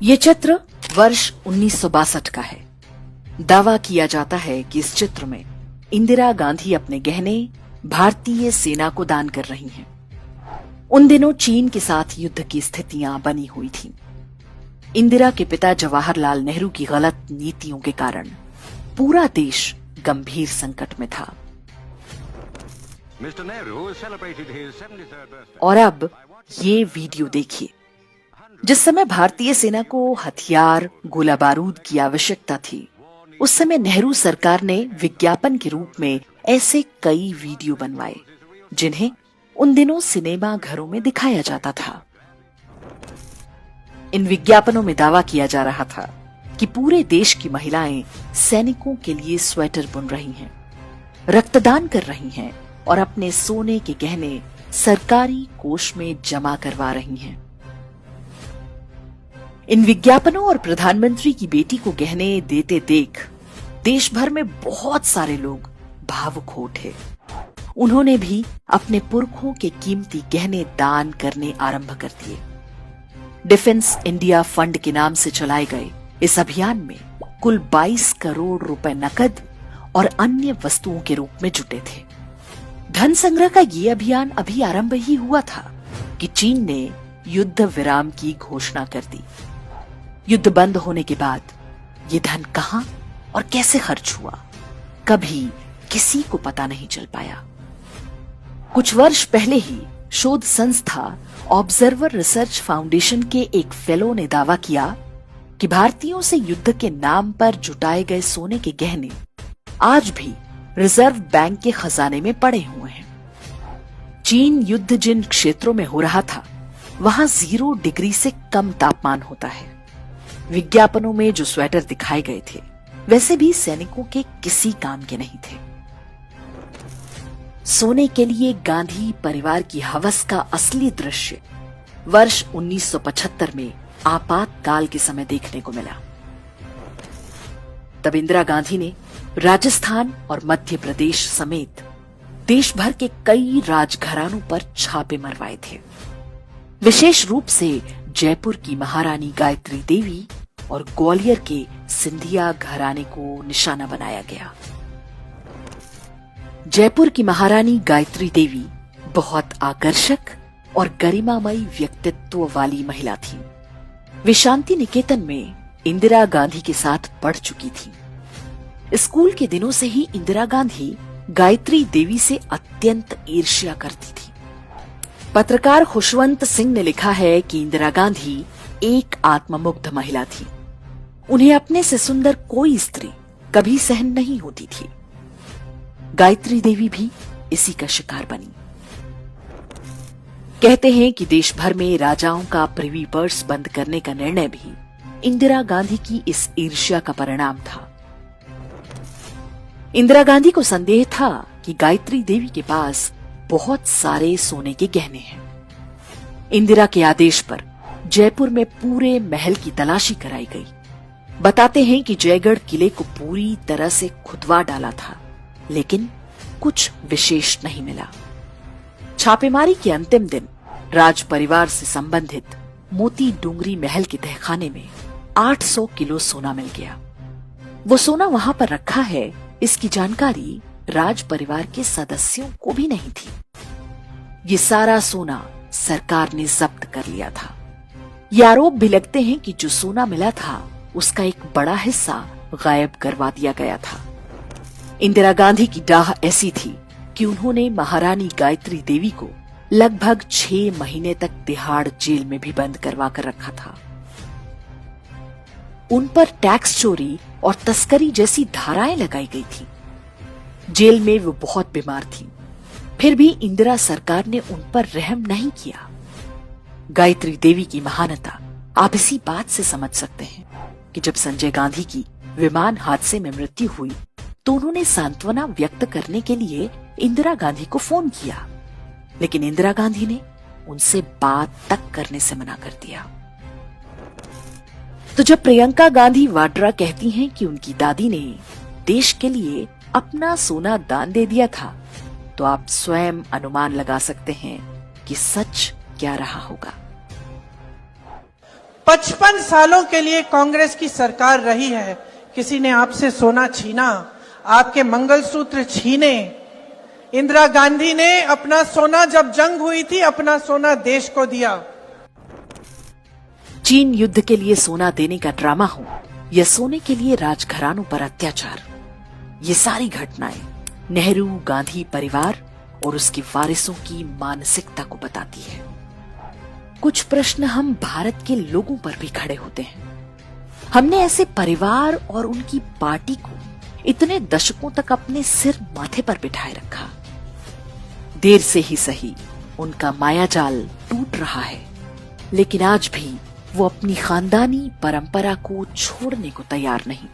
ये चित्र वर्ष 1962 का है। दावा किया जाता है कि इस चित्र में इंदिरा गांधी अपने गहने भारतीय सेना को दान कर रही हैं। उन दिनों चीन के साथ युद्ध की स्थितियां बनी हुई थीं। इंदिरा के पिता जवाहरलाल नेहरू की गलत नीतियों के कारण पूरा देश गंभीर संकट में था। और अब ये वीडियो देखिए। जिस समय भारतीय सेना को हथियार, गोला बारूद की आवश्यकता थी, उस समय नेहरू सरकार ने विज्ञापन के रूप में ऐसे कई वीडियो बनवाए जिन्हें उन दिनों सिनेमा घरों में दिखाया जाता था। इन विज्ञापनों में दावा किया जा रहा था कि पूरे देश की महिलाएं सैनिकों के लिए स्वेटर बुन रही हैं, रक्तदान कर रही हैं और अपने सोने के गहने सरकारी कोष में जमा करवा रही हैं। इन विज्ञापनों और प्रधानमंत्री की बेटी को गहने देते देख देश भर में बहुत सारे लोग भावुक हो उठे। उन्होंने भी अपने पुरखों के कीमती गहने दान करने आरंभ कर दिए। डिफेंस इंडिया फंड के नाम से चलाए गए इस अभियान में कुल 22 करोड़ रुपए नकद और अन्य वस्तुओं के रूप में जुटे थे। धन संग्रह का ये अभियान अभी आरंभ ही हुआ था कि चीन ने युद्ध विराम की घोषणा कर दी। युद्ध बंद होने के बाद ये धन कहां और कैसे खर्च हुआ, कभी किसी को पता नहीं चल पाया। कुछ वर्ष पहले ही शोध संस्था ऑब्जर्वर रिसर्च फाउंडेशन के एक फेलो ने दावा किया कि भारतीयों से युद्ध के नाम पर जुटाए गए सोने के गहने आज भी रिजर्व बैंक के खजाने में पड़े हुए हैं। चीन युद्ध जिन क्षेत्रों में हो रहा था, वहां 0 डिग्री से कम तापमान होता है। विज्ञापनों में जो स्वेटर दिखाए गए थे, वैसे भी सैनिकों के किसी काम के नहीं थे। सोने के लिए गांधी परिवार की हवस का असली दृश्य वर्ष 1975 में आपातकाल के समय देखने को मिला। तब इंदिरा गांधी ने राजस्थान और मध्य प्रदेश समेत देश भर के कई राजघरानों पर छापे मरवाए थे। विशेष रूप से जयपुर की महारानी गायत्री देवी और ग्वालियर के सिंधिया घराने को निशाना बनाया गया। जयपुर की महारानी गायत्री देवी बहुत आकर्षक और गरिमामयी व्यक्तित्व वाली महिला थी। वे शांति निकेतन में इंदिरा गांधी के साथ पढ़ चुकी थी। स्कूल के दिनों से ही इंदिरा गांधी गायत्री देवी से अत्यंत ईर्ष्या करती थी। पत्रकार खुशवंत सिंह ने लिखा है कि इंदिरा गांधी एक आत्ममुग्ध महिला थी। उन्हें अपने से सुंदर कोई स्त्री कभी सहन नहीं होती थी। गायत्री देवी भी इसी का शिकार बनी। कहते हैं कि देश भर में राजाओं का प्रिवी पर्स बंद करने का निर्णय भी इंदिरा गांधी की इस ईर्ष्या का परिणाम था। इंदिरा गांधी को संदेह था कि गायत्री देवी के पास बहुत सारे सोने के गहने हैं। इंदिरा के आदेश पर जयपुर में पूरे महल की तलाशी कराई गई। बताते हैं कि जयगढ़ किले को पूरी तरह से खुदवा डाला था, लेकिन कुछ विशेष नहीं मिला। छापेमारी के अंतिम दिन राज परिवार से संबंधित मोती डूंगरी महल के तहखाने में 800 किलो सोना मिल गया। वो सोना वहां पर रखा है, इसकी जानकारी राज परिवार के सदस्यों को भी नहीं थी। ये सारा सोना सरकार ने जब्त कर लिया था। ये आरोप भी लगते हैं कि जो सोना मिला था, उसका एक बड़ा हिस्सा गायब करवा दिया गया था। इंदिरा गांधी की डाह ऐसी थी कि उन्होंने महारानी गायत्री देवी को लगभग 6 महीने तक तिहाड़ जेल में भी बंद करवा कर रखा था। उन पर टैक्स चोरी और तस्करी जैसी धाराएं लगाई गई थी। जेल में वो बहुत बीमार थी, फिर भी इंदिरा सरकार ने उन पर रहम नहीं किया। गायत्री देवी की महानता आप इसी बात से समझ सकते हैं कि जब संजय गांधी की विमान हादसे में मृत्यु हुई, तो उन्होंने सांत्वना व्यक्त करने के लिए इंदिरा गांधी को फोन किया, लेकिन इंदिरा गांधी ने उनसे बात तक करने से मना कर दिया। तो जब प्रियंका गांधी वाड्रा कहती हैं कि उनकी दादी ने देश के लिए अपना सोना दान दे दिया था, तो आप स्वयं अनुमान लगा सकते हैं कि सच क्या रहा होगा। 55 सालों के लिए कांग्रेस की सरकार रही है। किसी ने आपसे सोना छीना, आपके मंगलसूत्र छीने। इंदिरा गांधी ने अपना सोना, जब जंग हुई थी, अपना सोना देश को दिया। चीन युद्ध के लिए सोना देने का ड्रामा हो या सोने के लिए राजघरानों पर अत्याचार, ये सारी घटनाएं नेहरू गांधी परिवार और उसके वारिसों की मानसिकता को बताती है। कुछ प्रश्न हम भारत के लोगों पर भी खड़े होते हैं। हमने ऐसे परिवार और उनकी पार्टी को इतने दशकों तक अपने सिर माथे पर बिठाए रखा। देर से ही सही उनका मायाजाल टूट रहा है, लेकिन आज भी वो अपनी खानदानी परंपरा को छोड़ने को तैयार नहीं।